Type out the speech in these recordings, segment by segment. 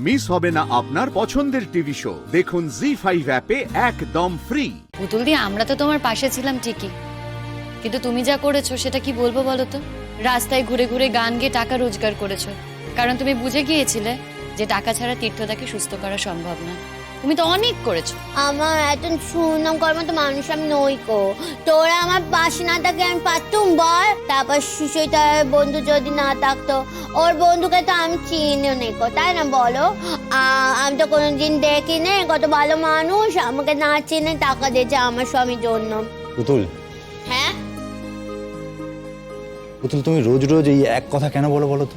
Miss হবে না আপনার পছন্দের টিভি শো। দেখুন জি5 অ্যাপে একদম ফ্রি। পুতুল দি, আমরা তো তোমার পাশে ছিলাম ঠিকই, কিন্তু তুমি যা করেছো সেটা কি বলবো বলো তো? রাস্তায় ঘুরে ঘুরে গান গেয়ে টাকা রোজগার করেছো, কারণ তুমি বুঝে গিয়েছিলে যে টাকা ছাড়া তীর্থদাকে সুস্থ করা সম্ভব না। তুমি তো অনেক করেছো। আমার এত সুনাম করার মতো মানুষ আমি নই কো। তোরা আমার পাশে না থাকে আমি পারতুম বল? তারপর সুচয়তার বন্ধু যদি না থাকতো, ওর বন্ধুকে তো আমি চিনিও নেই কো, তাই না বলো? আমি তো কোনোদিন দেখিনি কত ভালো মানুষ আমাকে না চিনে টাকা দিয়েছে আমার স্বামীর জন্য। পুতুল, হ্যাঁ পুতুল, তুমি রোজ রোজ এই এক কথা কেন বলো বলো তো?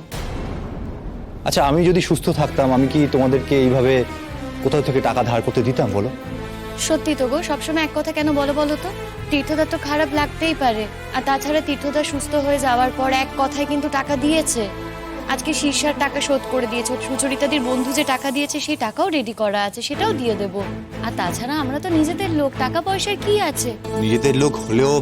আচ্ছা, আমি যদি সুস্থ থাকতাম আমি কি তোমাদেরকে এইভাবে কোথাও থেকে টাকা ধার করতে দিতাম বলো? সত্যি তো গো, সবসময় এক কথা কেন বলো বলো তো? তীর্থদার তো খারাপ লাগতেই পারে, আর তাছাড়া তীর্থদা সুস্থ হয়ে যাওয়ার পর এক কথায় কিন্তু টাকা দিয়েছে। আজকে শীর্ষার টাকা শোধ করে দিয়েছে, সুচরিতাদির বন্ধু যে টাকা দিয়েছে সেই টাকাও রেডি করা আছে, সেটাও দিয়ে দেবো। আর তাছাড়া আমরা তো নিজেদের লোক, টাকা পয়সার কি আছে? নিজেদের লোক হলেও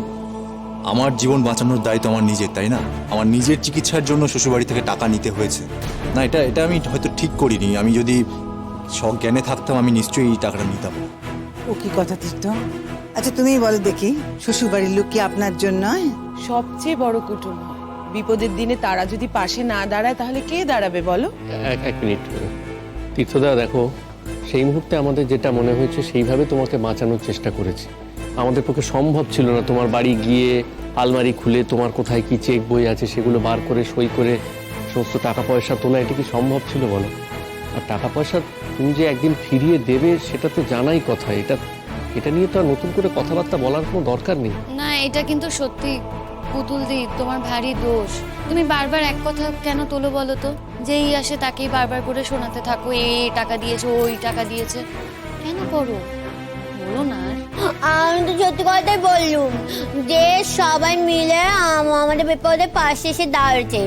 আমার জীবন বাঁচানোর দায়িত্ব আমার নিজের, তাই না? আমার নিজের চিকিৎসার জন্য শ্বশুরবাড়ি থেকে টাকা নিতে হয়েছে। না, এটা আমি হয়তো ঠিক করিনি। আমি যদি সজ্ঞানে থাকতাম আমি নিশ্চয়ই এই টাকাটা নিতাম। ও কি কথা তীর্থ? আচ্ছা তুমিই বলো দেখি, শ্বশুর বাড়ির লোক কি আপনার জন্য? সবচেয়ে বড় কুটুম। বিপদের দিনে তারা যদি পাশে না দাঁড়ায় তাহলে কে দাঁড়াবে বলো? এক মিনিট তীর্থদা, দেখো, সেই মুহূর্তে আমাদের যেটা মনে হয়েছে সেইভাবে তোমাকে বাঁচানোর চেষ্টা করেছি। আমাদের পক্ষে সম্ভব ছিল না তোমার বাড়ি গিয়ে আলমারি খুলে তোমার কোথায় কি চেক বই আছে সেগুলো বার করে সই করে সমস্ত টাকা পয়সা তোলা। এটা কি সম্ভব ছিল বলো? আর টাকা পয়সা তুমি যে একদিন ফিরিয়ে দেবে সেটা তো জানাই কথা। এটা নিয়ে তো আর নতুন করে কথাবার্তা বলার কোনো দরকার নেই। না, এটা কিন্তু সত্যি পুতুল দি, তোমার ভারী দোষ। তুমি বারবার এক কথা কেন তোলো বলো তো? যেই আসে তাকেই বারবার করে শোনাতে থাকো, এই টাকা দিয়েছে, ওই টাকা দিয়েছে, কেন করো? বলো না। আমি তো সত্যি কথাই বললুম যে সবাই মিলে আমাদের বিপদে পাশে এসে দাঁড়িয়েছে,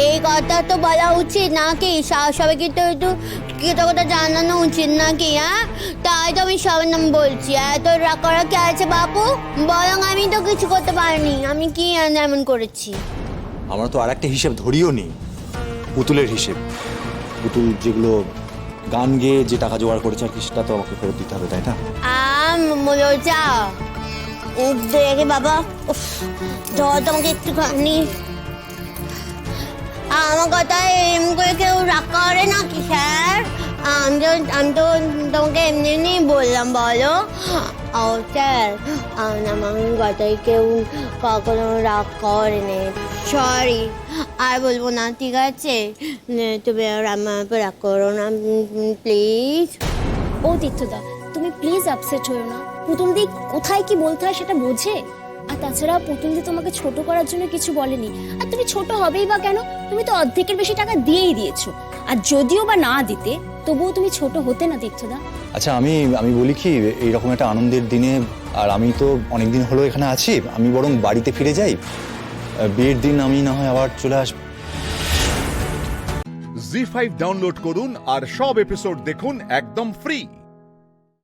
এই কথা তো বলা উচিত নাকি? সবাইকে তো একটু কৃতজ্ঞতা জানানো উচিত নাকি? হ্যাঁ, তাই তো আমি সবার নাম বলছি। এত রাগ করা কে আছে বাপু? বরং আমি তো কিছু করতে পারিনি, আমি কি এমন করেছি? আমরা তো আর একটা হিসেব ধরিও নি, পুতুলের হিসেব। পুতুল যেগুলো গান গেয়ে যে টাকা জোগাড় করেছে আর কি, সেটা তো আমাকে ফেরত দিতে হবে, তাই না? মজা দেখে বাবা, ধর তোমাকে একটুখানি। আমার কথা এম করে কেউ রাগ করে নাকি স্যার? আমি তো তোমাকে এমনি এমনি বললাম বলো। ও স্যার, আমার কথায় কেউ কখনো রাগ করেনি, সরি। আর বলবো না, ঠিক আছে? তুমি আর আমার রাগ করো না প্লিজ। ও তীর্থদা, তুমি প্লিজ আপসেট হও না। পুতুলদি কোথায় কি বলতে হয় সেটা বোঝে। আর তাছাড়া পুতুলদি তোমাকে ছোট করার জন্য কিছু বলেনি। আর তুমি ছোট হবেই বা কেন? তুমি তো অর্ধেকের বেশি টাকা দিয়েই দিয়েছো। আর যদিও বা না দিতে, তবুও তুমি ছোট হতে না তীর্থদা। আচ্ছা, আমি বলি কি, এইরকম একটা আনন্দের দিনে, আর আমি তো অনেকদিন হলো এখানে আছি, আমি বরং বাড়িতে ফিরে যাই। বিয়ের দিন আমি না হয় আবার চলে আসবো। জি5 ডাউনলোড করুন আর সব এপিসোড দেখুন একদম ফ্রি।